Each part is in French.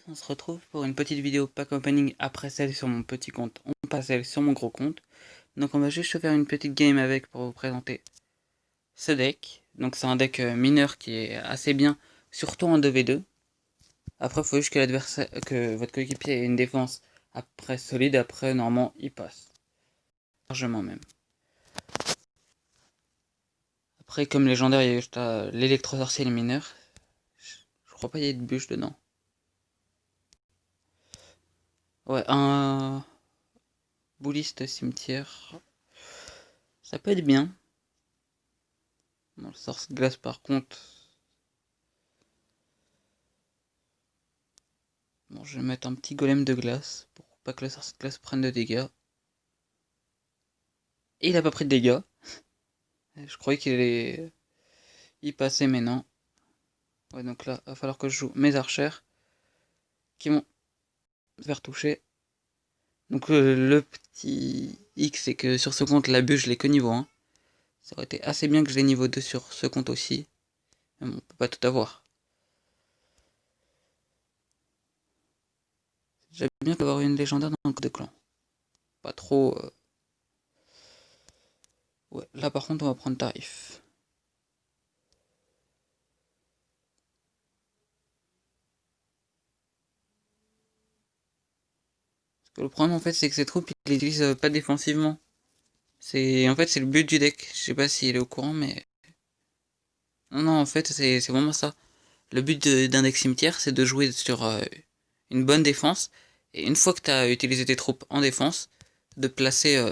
On se retrouve pour une petite vidéo pack opening après celle sur mon petit compte. On passe celle sur mon gros compte. Donc on va juste faire une petite game avec pour vous présenter ce deck. Donc c'est un deck mineur qui est assez bien, surtout en 2v2. Après il faut juste que l'adversaire, que votre coéquipier ait une défense après solide, après normalement il passe. Largement même. Après comme légendaire il y a juste l'électro-sorcier et le mineur. Je crois pas qu'il y ait de bûche dedans. Ouais, un bouliste cimetière. Ça peut être bien. Bon, le sorce glace par contre. Bon, je vais mettre un petit golem de glace pour pas que le sorce glace prenne de dégâts. Et il a pas pris de dégâts. Je croyais qu'il allait y passer, mais non. Ouais, donc là, il va falloir que je joue mes archères qui vont se faire toucher. Donc le petit X, c'est que sur ce compte, la bûche, je l'ai que niveau 1. Ça aurait été assez bien que je l'ai niveau 2 sur ce compte aussi. Mais bon, on peut pas tout avoir. J'aime bien avoir une légendaire dans le de clan. Pas trop. Ouais, là par contre, on va prendre tarif. Parce que le problème en fait, c'est que ces troupes, ils les utilisent pas défensivement. En fait, c'est le but du deck. Je sais pas s'il est au courant, mais non, en fait, c'est vraiment ça. Le but d'un deck cimetière, c'est de jouer sur une bonne défense. Et une fois que tu as utilisé tes troupes en défense, de placer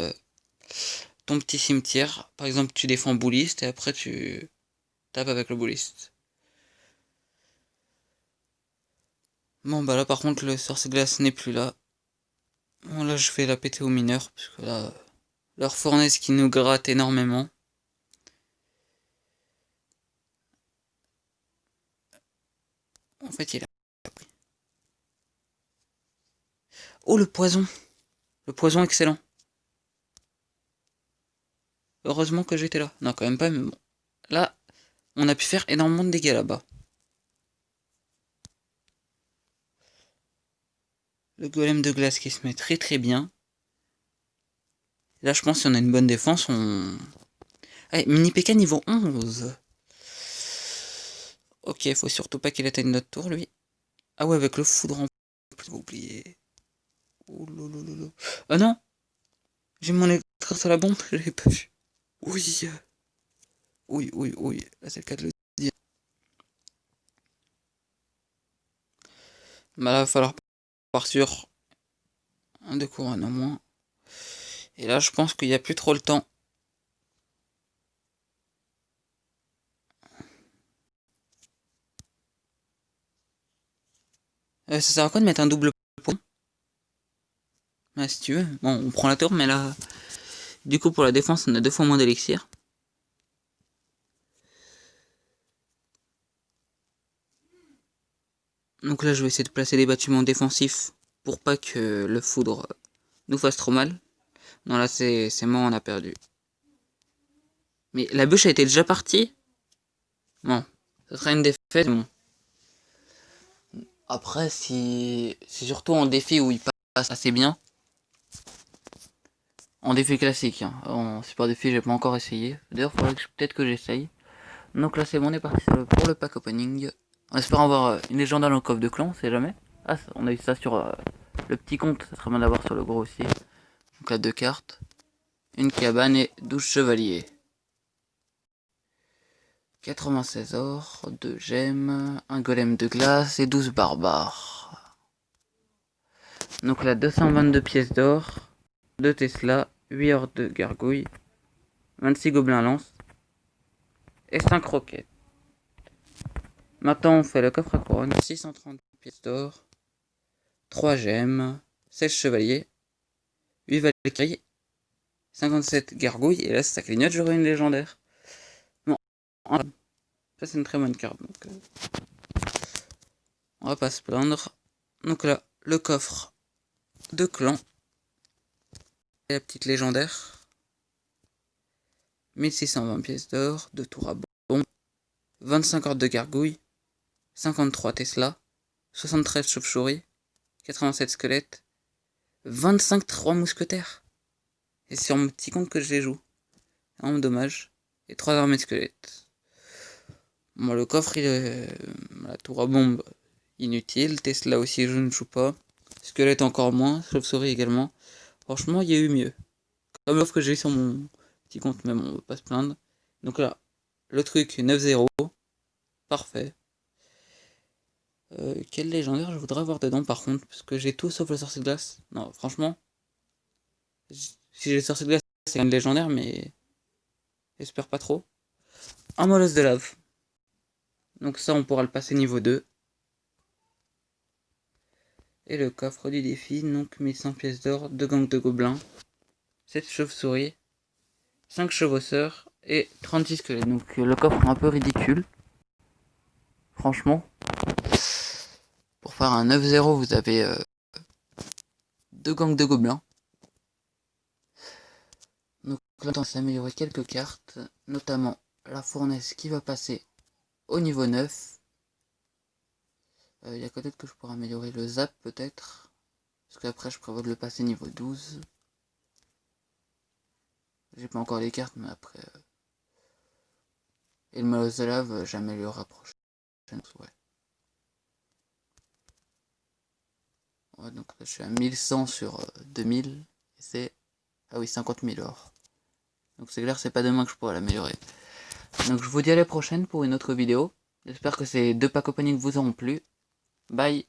ton petit cimetière. Par exemple, tu défends bouliste et après tu tapes avec le bouliste. Bon, bah là, par contre, le sorce glace n'est plus là. Bon, là, je vais la péter aux mineurs, parce que là, leur fournaise qui nous gratte énormément. En fait, il a pris. Oh, le poison! Le poison excellent. Heureusement que j'étais là. Non, quand même pas, mais bon. Là, on a pu faire énormément de dégâts là-bas. Le golem de glace qui se met très très bien. Là, je pense que si on a une bonne défense, on... Allez, mini PK niveau 11. Ok, faut surtout pas qu'il atteigne notre tour, lui. Ah ouais, avec le foudre en plus, j'ai oublié. Oh lolo. Ah non! J'ai mon électrique à la bombe, je l'avais pas vu. Oui. Oui. Là, c'est le cas de le dire. Bah là, il va falloir partir sur un de couronne au moins. Et là, je pense qu'il n'y a plus trop le temps. Ça sert à quoi de mettre un double point? Ah, si tu veux. Bon, on prend la tour, mais là... Du coup, pour la défense, on a 2 fois moins d'élixir. Donc là, je vais essayer de placer des bâtiments défensifs pour pas que le foudre nous fasse trop mal. Non, là, c'est mort, on a perdu. Mais la bûche a été déjà partie. Bon, ce sera une défaite. Bon. Après, si c'est surtout en défi où il passe assez bien. En défi classique. Hein. En super défi, j'ai pas encore essayé. D'ailleurs, faudrait que peut-être que j'essaye. Donc là, c'est bon, on est parti pour le pack opening. En espérant avoir une légendaire dans le coffre de clan, on sait jamais. Ah, on a eu ça sur le petit compte. Ça serait bien d'avoir sur le gros aussi. Donc là, 2 cartes. Une cabane et 12 chevaliers. 96 or, 2 gemmes, un golem de glace et 12 barbares. Donc là, 222 pièces d'or, 2 Tesla, 8 heures de gargouilles, 26 gobelins lance et 5 roquettes. Maintenant, on fait le coffre à couronne, 630 pièces d'or, 3 gemmes, 16 chevaliers, 8 valkyries, 57 gargouilles, et là, si ça clignote, j'aurai une légendaire. Bon, ça c'est une très bonne carte, donc on va pas se plaindre. Donc là, le coffre de clan. Et la petite légendaire. 1620 pièces d'or, 2 tours à bon, 25 ordres de gargouilles, 53 Tesla, 73 chauves-souris, 87 squelettes, 25 3 mousquetaires. Et c'est sur mon petit compte que je les joue. Vraiment dommage. Et 3 armées de squelettes. Bon, le coffre, la tour à bombe, inutile. Tesla aussi, je ne joue pas. Squelette encore moins. Chauve-souris également. Franchement, il y a eu mieux. Comme l'offre que j'ai eu sur mon petit compte, mais bon, on va pas se plaindre. Donc là, le truc 9-0. Parfait. Quel légendaire je voudrais avoir dedans par contre, parce que j'ai tout sauf le sorcier de glace. Non, franchement, si j'ai le sorcier de glace, c'est un légendaire, mais j'espère pas trop. Un molosse de lave. Donc ça, on pourra le passer niveau 2. Et le coffre du défi, donc 1100 pièces d'or, 2 gangs de gobelins, 7 chauves-souris, 5 chevaucheurs et 36 squelettes. Donc le coffre est un peu ridicule. Franchement. Pour faire un 9-0, vous avez 2 gangs de gobelins. Donc là, on va s'améliorer quelques cartes, notamment la fournaise qui va passer au niveau 9. Il y a peut-être que je pourrais améliorer le zap peut-être. Parce qu'après je prévois de le passer niveau 12. J'ai pas encore les cartes mais après... Et le molosse de lave j'améliorerai prochaine. Ouais, donc là je suis à 1100 sur 2000. Et c'est... Ah oui, 50 000 or. Donc c'est clair, c'est pas demain que je pourrai l'améliorer. Donc je vous dis à la prochaine pour une autre vidéo. J'espère que ces 2 packs opening vous auront plu. Bye.